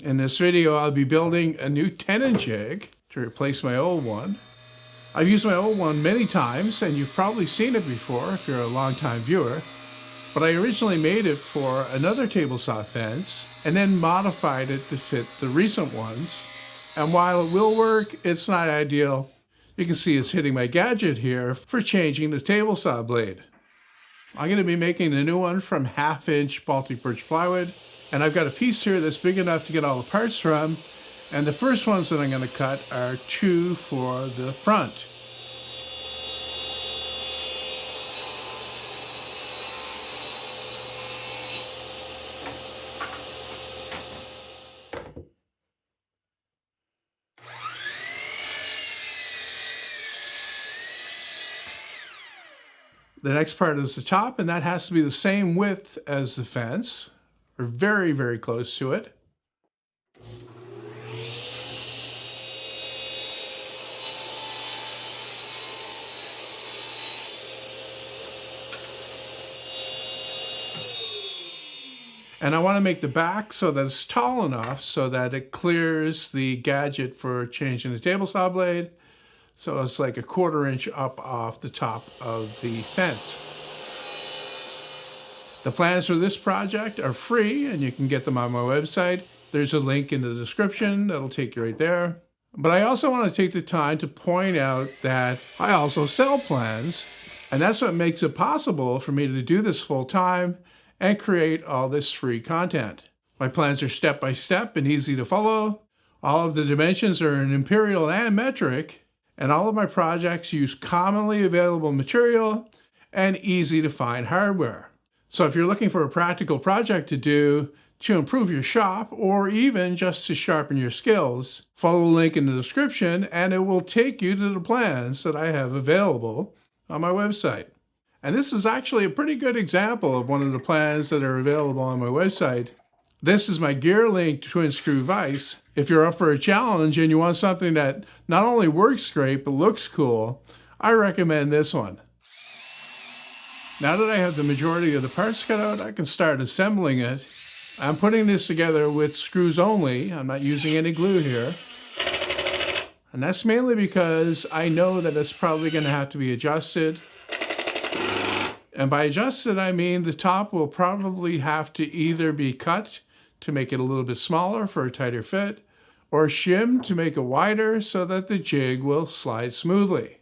In this video, I'll be building a new Tenon jig to replace my old one. I've used my old one many times, and you've probably seen it before if you're a longtime viewer, but I originally made it for another table saw fence and then modified it to fit the recent ones. And while it will work, it's not ideal. You can see it's hitting my gadget here for changing the table saw blade. I'm going to be making a new one from 1/2-inch Baltic birch plywood, and I've got a piece here that's big enough to get all the parts from, and the first ones that I'm going to cut are 2 for the front. The next part is the top, and that has to be the same width as the fence, or very, very close to it. And I want to make the back so that it's tall enough so that it clears the gadget for changing the table saw blade. So it's like a 1/4 inch up off the top of the fence. The plans for this project are free and you can get them on my website. There's a link in the description that'll take you right there. But I also want to take the time to point out that I also sell plans, and that's what makes it possible for me to do this full time and create all this free content. My plans are step by step and easy to follow. All of the dimensions are in imperial and metric, and all of my projects use commonly available material and easy to find hardware. So if you're looking for a practical project to do to improve your shop, or even just to sharpen your skills, follow the link in the description and it will take you to the plans that I have available on my website. And this is actually a pretty good example of one of the plans that are available on my website. This is my gear-linked twin screw vise. If you're up for a challenge and you want something that not only works great but looks cool, I recommend this one. Now that I have the majority of the parts cut out, I can start assembling it. I'm putting this together with screws only. I'm not using any glue here. And that's mainly because I know that it's probably going to have to be adjusted. And by adjusted, I mean the top will probably have to either be cut to make it a little bit smaller for a tighter fit, or shimmed to make it wider so that the jig will slide smoothly.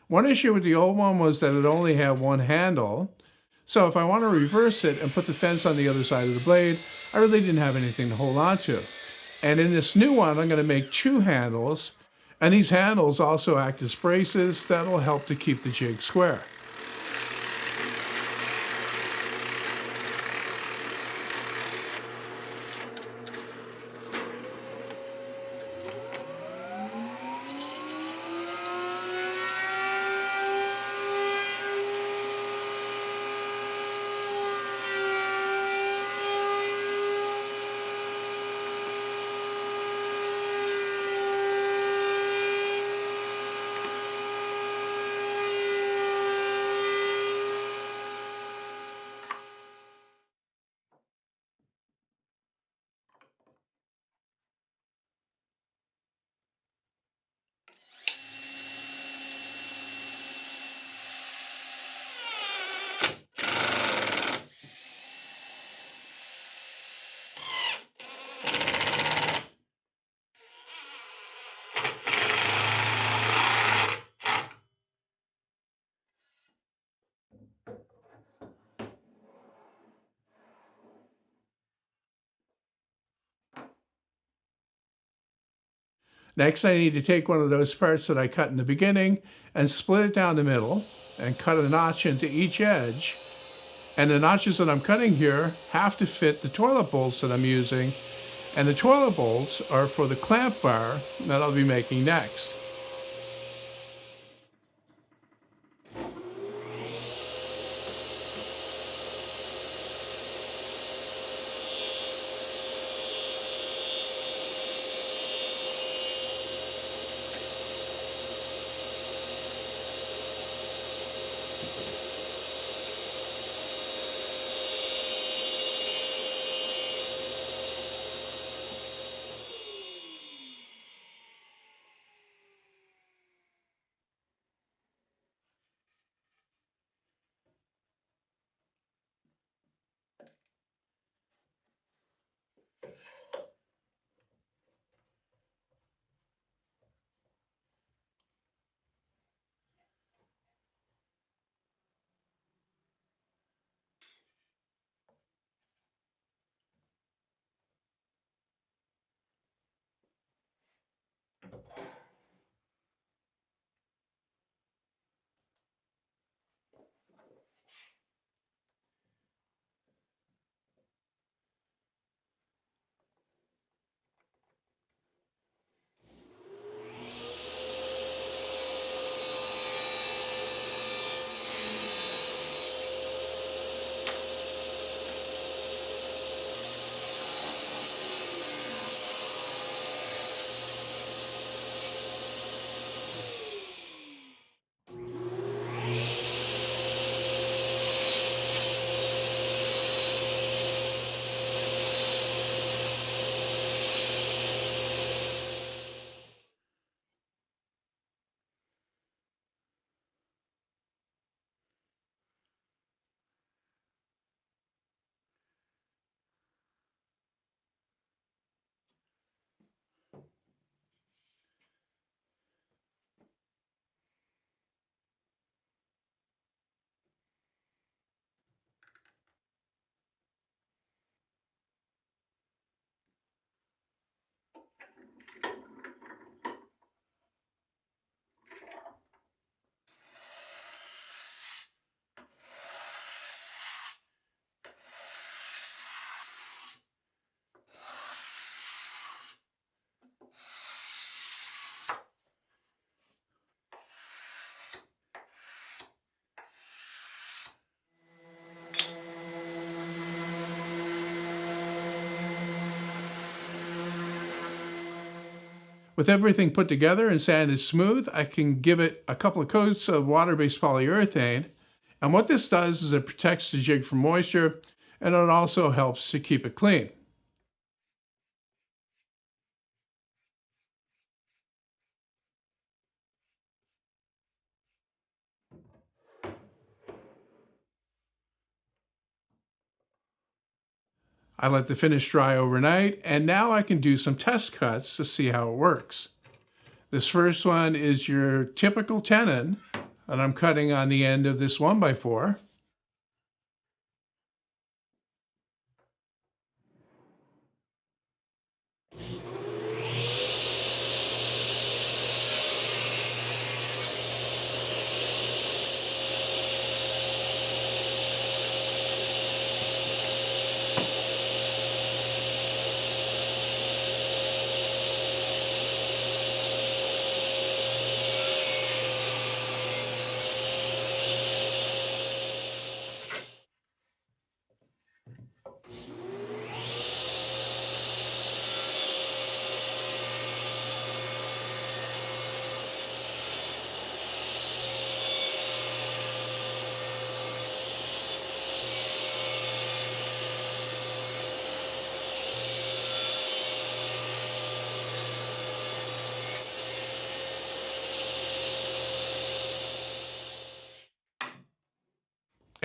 One issue with the old one was that it only had one handle. So if I want to reverse it and put the fence on the other side of the blade, I really didn't have anything to hold on to. And in this new one, I'm going to make 2 handles, and these handles also act as braces that'll help to keep the jig square. Next, I need to take one of those parts that I cut in the beginning and split it down the middle and cut a notch into each edge. And the notches that I'm cutting here have to fit the toilet bolts that I'm using. And the toilet bolts are for the clamp bar that I'll be making next. With everything put together and sanded smooth, I can give it a couple of coats of water-based polyurethane. And what this does is it protects the jig from moisture, and it also helps to keep it clean. I let the finish dry overnight, and now I can do some test cuts to see how it works. This first one is your typical tenon, and I'm cutting on the end of this 1x4.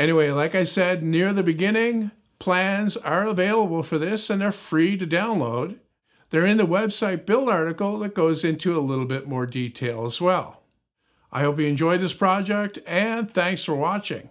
Anyway, like I said near the beginning, plans are available for this and they're free to download. They're in the website build article that goes into a little bit more detail as well. I hope you enjoyed this project and thanks for watching.